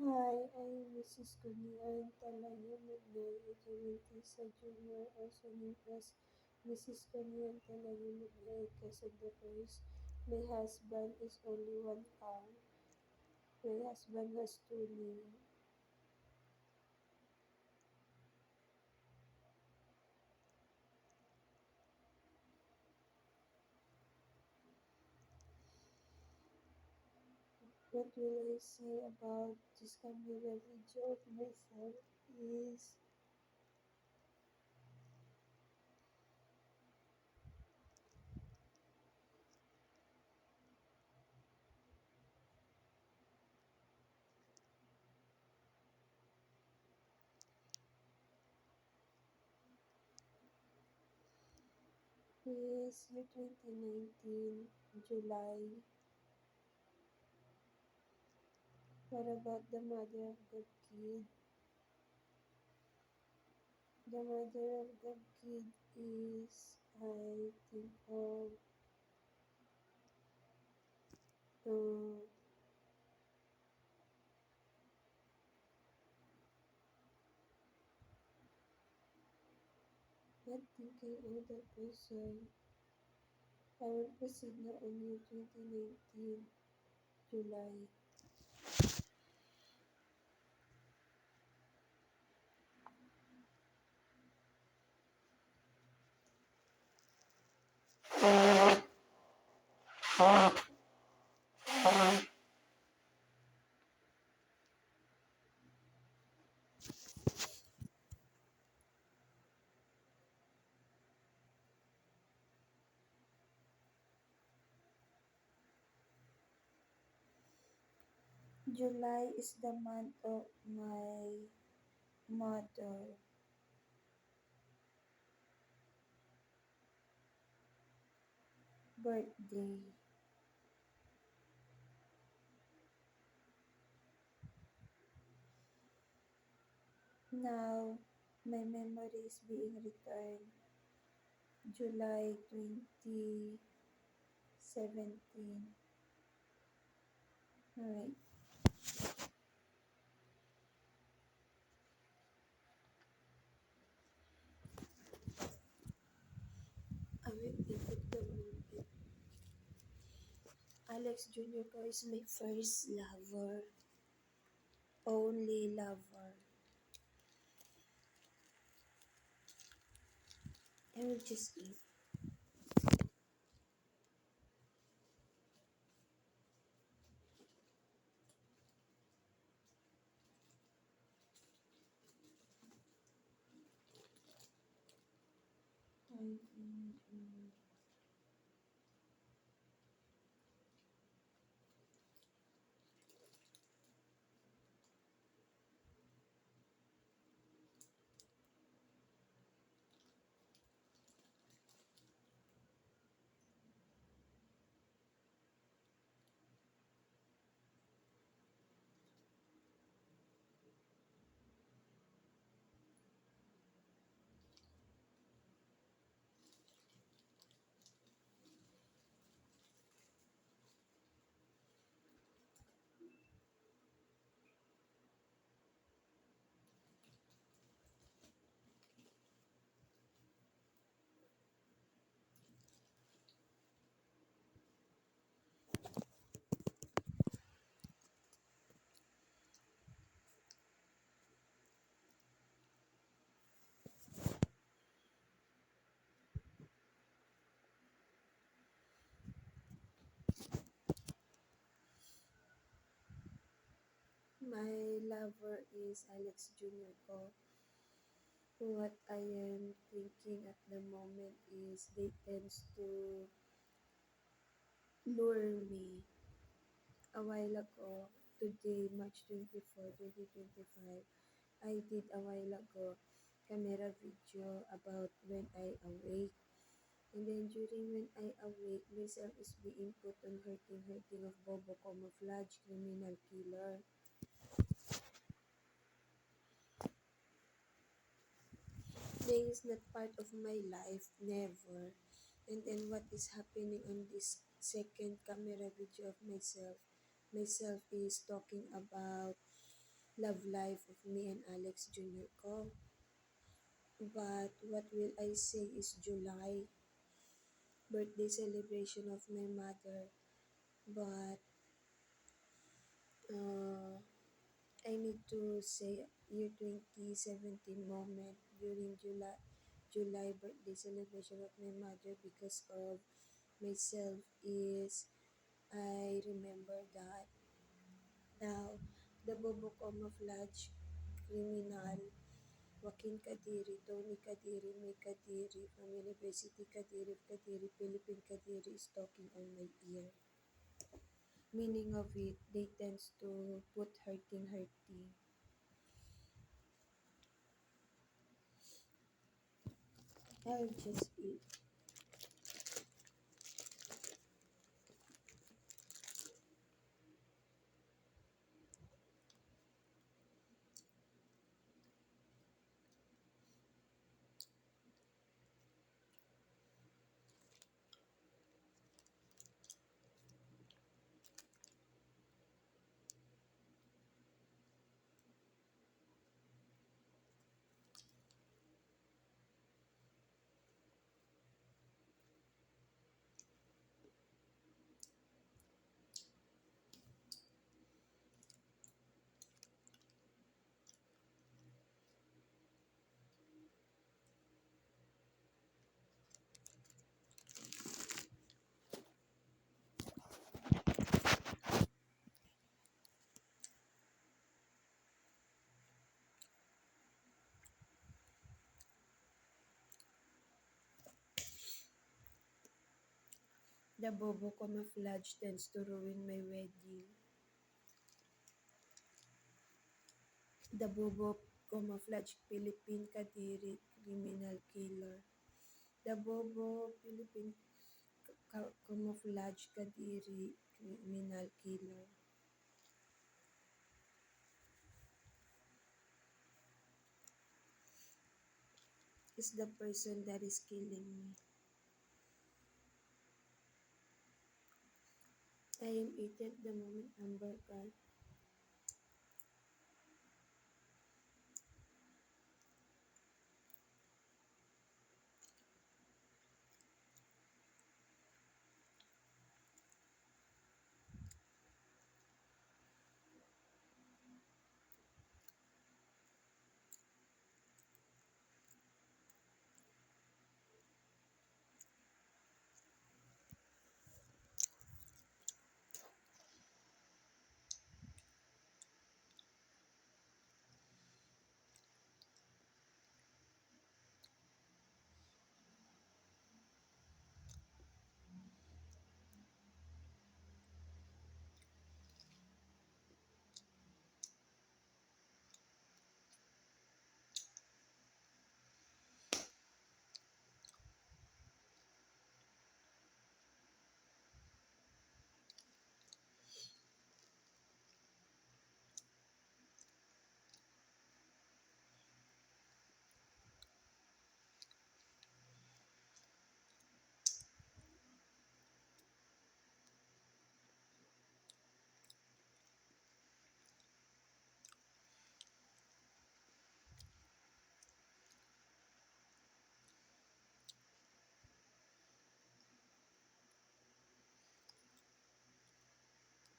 Hi, I'm Mrs. Gulian Talayo Magnay, Adjunta Junior, also known as Mrs. Gulian Talayo Magnay Quezon First. My husband is only one pound. My husband has two names. What will I say about this camera video of myself is year 2019, July. What about the mother of the kid? The mother of the kid is, I think of, uh, not thinking of the person. I will proceed now on year 2019, July. July is the month of my mother birthday. Now, my memory is being returned. July 2017. Alright, I will input the moment. Alex Jr. ko is my first lover. Only lover. I will just eat. My lover is Alex Jr. ko. What I am thinking at the moment is they tends to lure me. A while ago, today, March 24, 2025, I did a while ago camera video about when I awake. And then during when I awake, myself is being put on hurting of Bobo camouflage criminal killer. They is not part of my life, never. And then what is happening on this second camera video of myself? Myself is talking about love life of me and Alex Jr. ko. But what will I say is July, birthday celebration of my mother. But uh, I need to say year 2017 moment during July birthday celebration of my mother because of myself is I remember that now the Bobo Camouflage criminal Joaquin Kadiri, Tony Kadiri, May Kadiri from University Kadiri of Kadiri, Philippine Kadiri is talking on my ear. Meaning of it, they tends to put hurting. I'll just eat. The Bobo Camouflage tends to ruin my wedding. The Bobo Camouflage Philippine Kadiri criminal killer. The Bobo Philippine Camouflage Kadiri criminal killer is the person that is killing me. I am eating at the moment hamburger.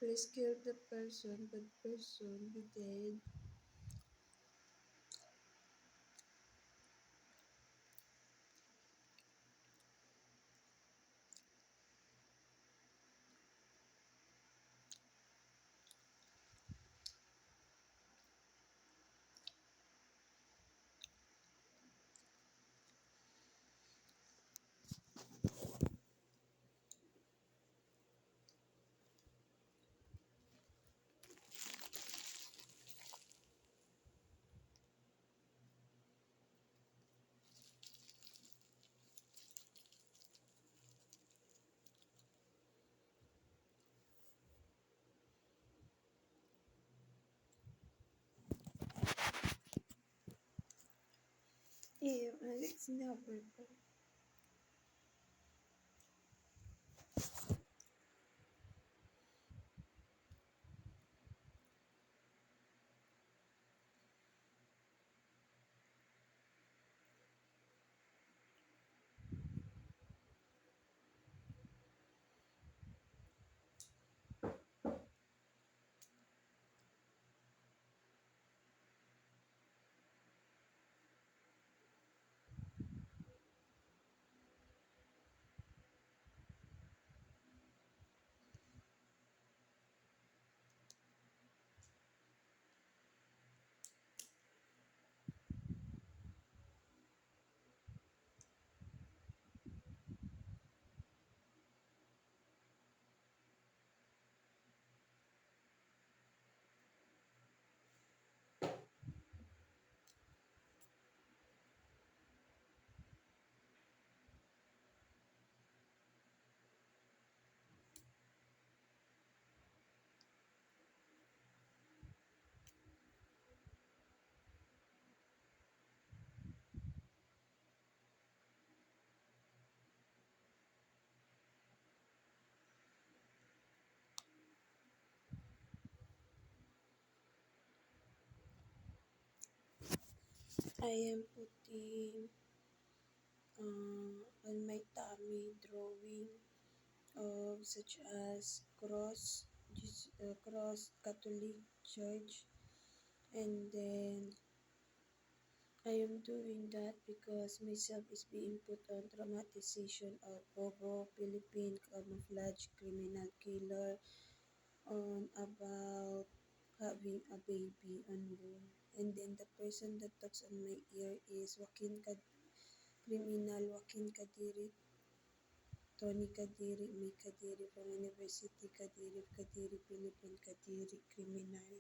Please kill the person, but person be dead. Ew, Alex never. I am putting on my tummy drawing of such as cross Catholic Church, and then I am doing that because myself is being put on traumatization of Bobo, Philippine camouflage criminal killer, on about having a baby on womb. And then the person that talks on my ear is criminal Joaquin Kadiri, Tony Kadiri, May Kadiri from University Kadiri, Kadiri, Philippine Kadiri, criminal.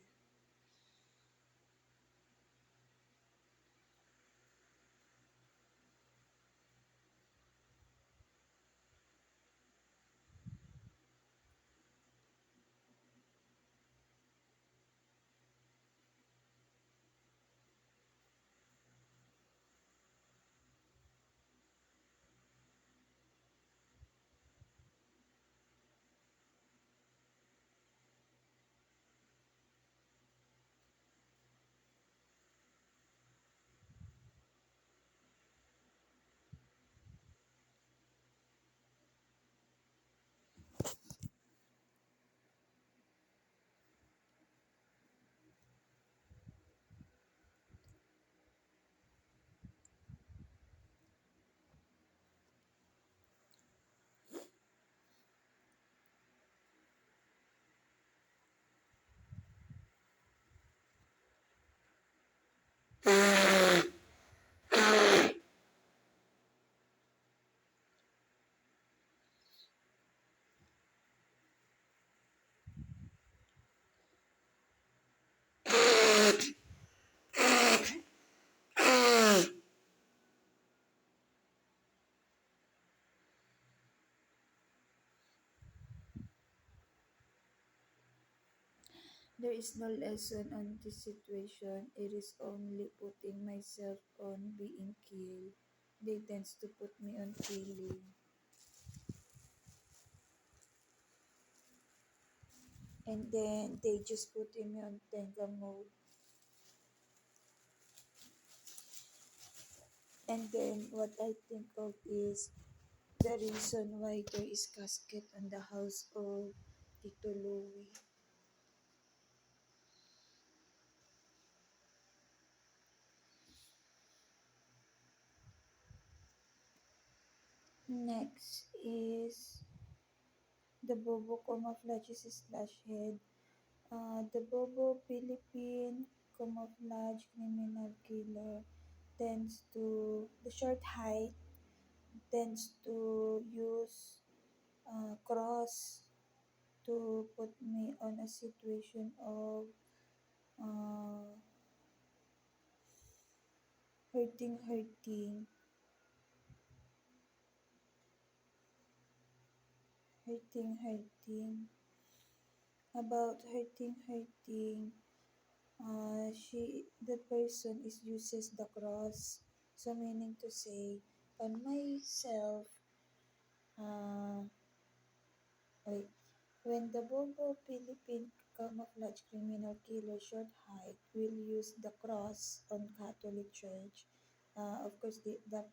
There is no lesson on this situation. It is only putting myself on being killed. They tends to put me on killing. And then they just put me on Tenga mode. And then what I think of is the reason why there is casket on the house of Tito Louie. Next is the Bobo camouflages slash head. The Bobo Philippine camouflage criminal killer tends to, the short height tends to use cross to put me on a situation of uh, hurting, hurting, about hurting. The person is uses the cross, so meaning to say, on myself, uh, wait, when the Bobo Philippine camouflage criminal killer short height will use the cross on Catholic Church, of course, that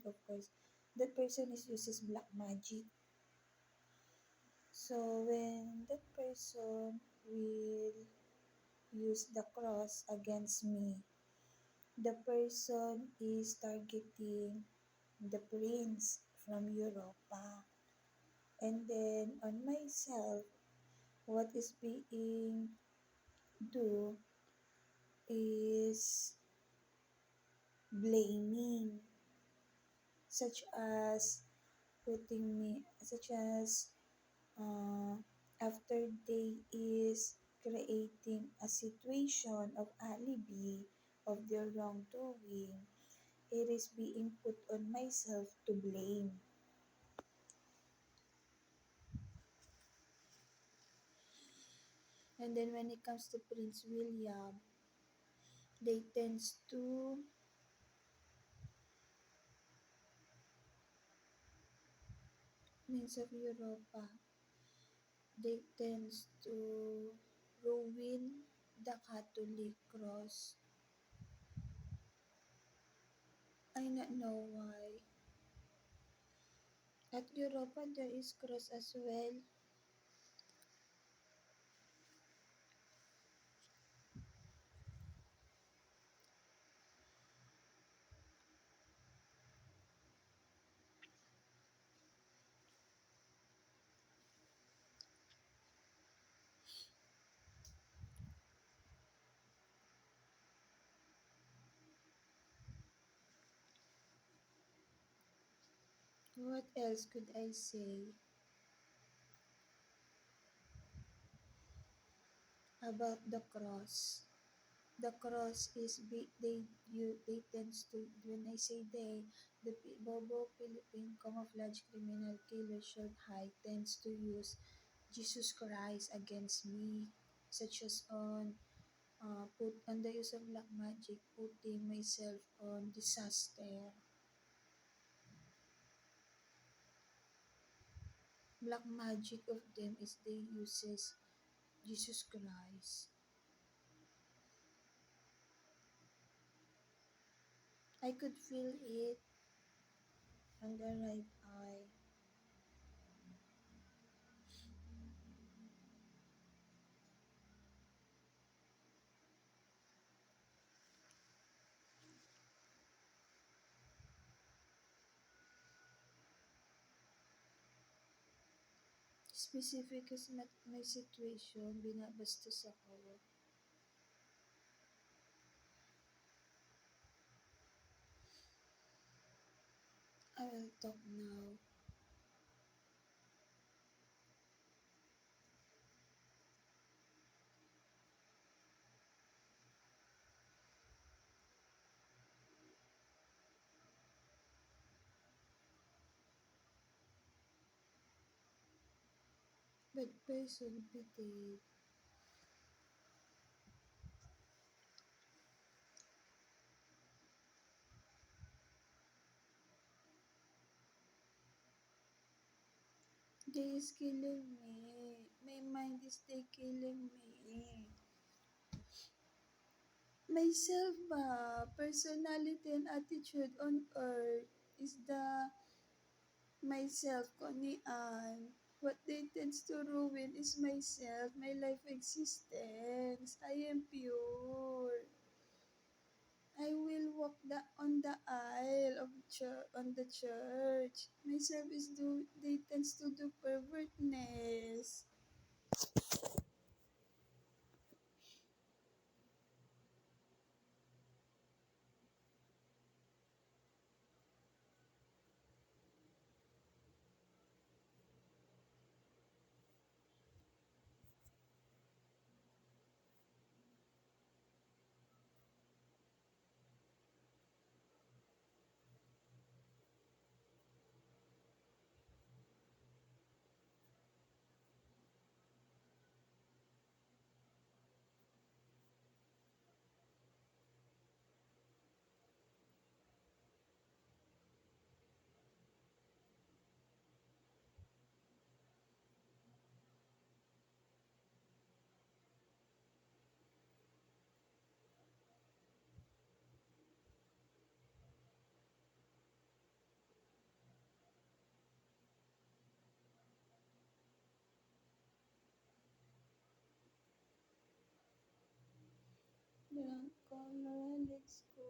of course, that person is uses black magic. So when that person will use the cross against me, the person is targeting the prince from Europa. And then on myself, what is being do is blaming, such as such as uh, after they is creating a situation of alibi of their wrongdoing, it is being put on myself to blame. And then when it comes to Prince William, they tends to Prince of Europa, they tends to ruin the Catholic cross. I not know why. At Europa there is cross as well. What else could I say about the cross? The cross is they tends to, when I say they, the Bobo Philippine camouflage criminal killer short high tends to use Jesus Christ against me, such as on put on the use of black magic, putting myself on disaster. Black magic of them is they uses Jesus Christ. I could feel it on the right eye. Specific as my situation, binabastos ako. I will talk now. Bad person, pity. They is killing me. My mind is they killing me. Myself ba, personality and attitude on earth is the myself ko nian. What they tends to ruin is myself, my life existence. I am pure. I will walk on the aisle of on the church. Myself is they tends to do pervertness. Drunk color, let's go.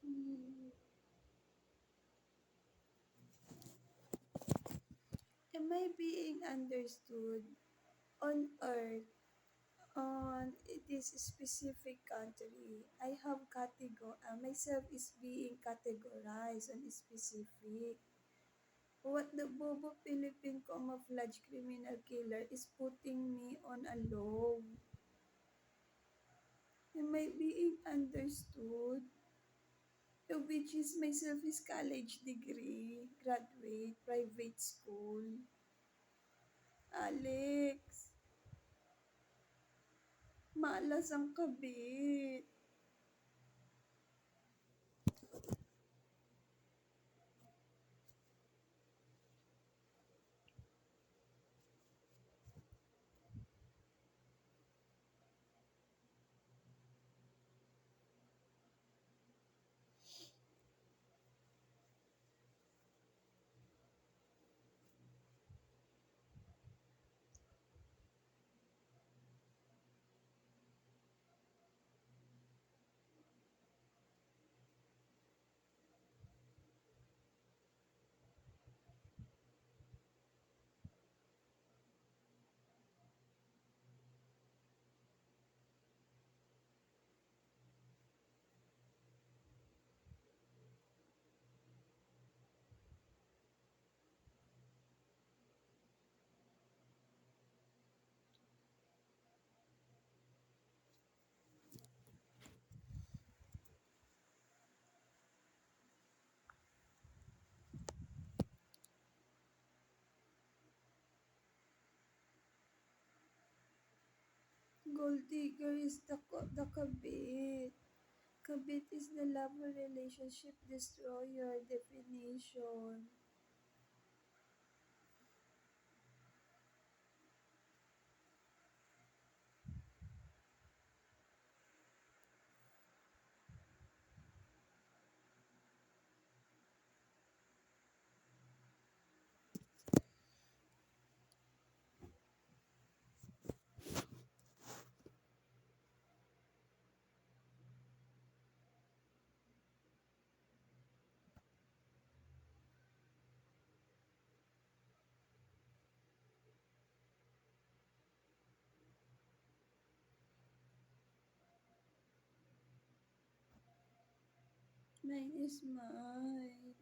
Hmm. Am I being understood on earth on this specific country? I have myself is being categorized on specific. What the Bobo Philippine camouflage criminal killer is putting me on a low. Am I being understood? Which is myself is college degree, graduate, private school. Alex, malas ang kabit. Gold digger is the kabit. Kabit is the lover relationship destroyer definition. Mine is mine.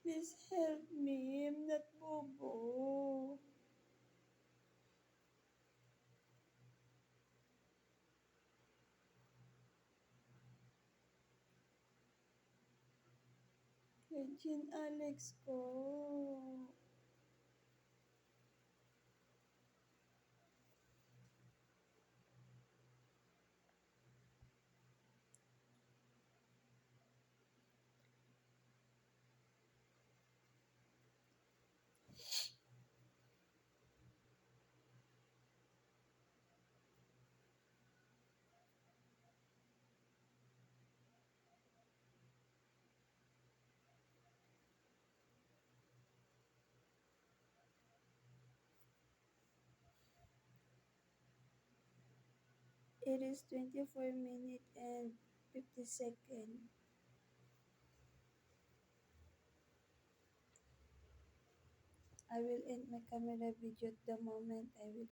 'Please help me, I'm not bobo. Regine Alex ko. It is 24 minutes and 50 seconds. I will end my camera video at the moment I will